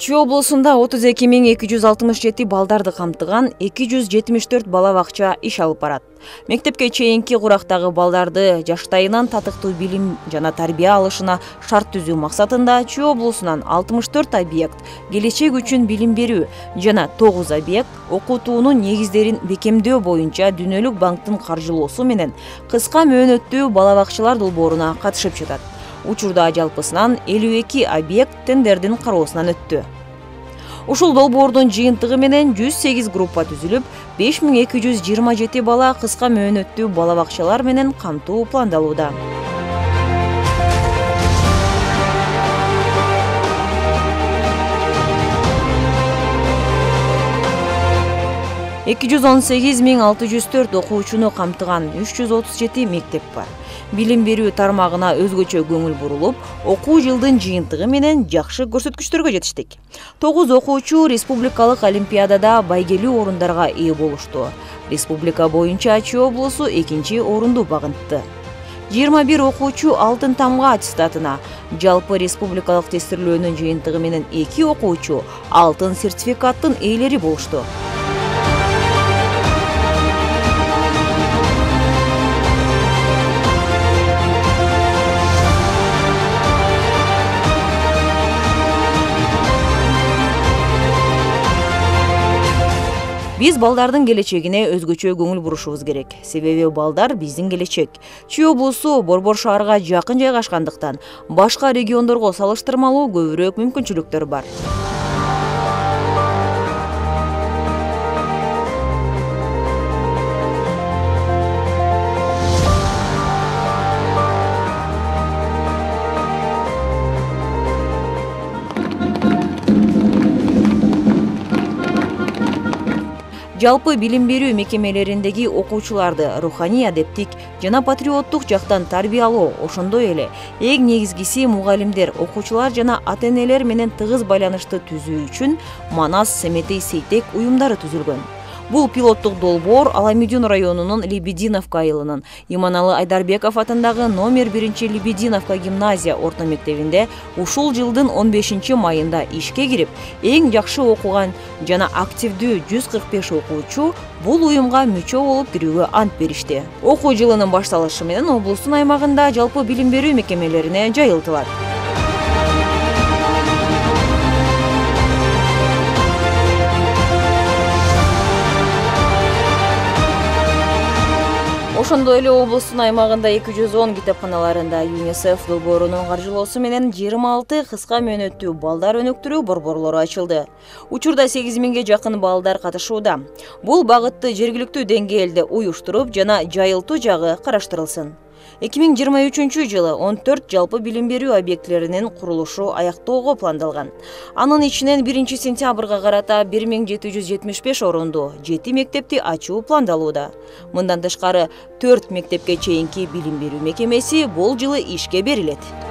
Чүй облусунда 32.267 балдарды камтыган 274 бала бакча иш алып барат. Мектепке чейинки курактагы балдарды жаштайынан татыктуу билим жана тарбия алышына шарт түзүү максатында Чүй облусунан 64 объект, келечек үчүн билим берүү жана 9 объект окутуунун негиздерин бекемдөө боюнча Дүйнөлүк банктын каржылоосу менен кыска мөөнөттүү бала бакчалар долбооруна катышып жатат. Учурда жалпысынан 52 объект тендердин кароосунан өттү. Ушул долбоордун жыйынтыгы менен 108 группа түзүлүп, 5227 бала кыска мөөнөттүү бала бакчалар менен камтуу пландалууда. Эки жүз 18.604 окуучуну камтыган 337 мектеп бар. Билим берүү тармагына өзгөчө көңүл бурулуп, окуу жылдын жыйынтыгы менен жакшы көрсөткүчтөргө жетиштик. 9 окуучу республикалык олимпиадада байгелүү орундарга ээ болушту. Республика боюнча Чүй облусу 2-чи орунду багынтты. 21 окуучу алтын тамга аттестатына, жалпы республикалык тестирлөөнүн жыйынтыгы менен 2 окуучу алтын сертификаттын ээлери болушту. Биз балдардын келечегине өзгөчө көңүл бурушубуз керек. Себеби балдар биздин келечек. Чүй облусу Борбор шаарга жакын жайгашкандыктан башка региондорго салыштырмалуу көбүрөөк мүмкүнчүлүктөр бар. Жалпы билим берүү мекемелериндеги окуучуларды руханий адептик жана патриоттук жактан тарбиялоо, ошондой эле эң негизгиси мугалимдер, окуучулар жана ата-энелер менен тыгыз байланышты түзүү үчүн Манас, Семетей, Сейтек уюмдары түзүлгөн. Бул пилоттук долбоор Аламүйдүн районунун Лебединовка айылынын Иманалы Айдарбеков атындагы номер 1 Лебединовка гимназия орто мектебинде ушул жылдын 15 майында ишке кирип, эң жакшы окуган жана активдүү 145 окуучу бул уюмга мүчө болуп кирүүгө ант беришти. Окуу жылынын башталышы менен облустун аймагында жалпы билим берүү мекемелерине жайылтылат. Ошондой эле облустун аймагында 210 китепканаларында ЮНИСЕФ долбоорунун каржылоосу менен 26 кыска мөөнөттүү балдар өнүктүрүү борборлору ачылды. Учурда 8000ге жакын балдар катышууда. Бул багытты жергиликтүү деңгээлде уюштуруп жана жайылтуу жагы караштырылсын. 2023 жылы 14 жалпы билим берүү объектлеринин курулушу аяктоого пландалган. Анын ичинен 1 сентябрга карата 1775 орунду 7 мектепти ачуу пландалууда. Мындан тышкары 4 мектепке чейинки билим берүү мекемеси бул жылы ишке берилет.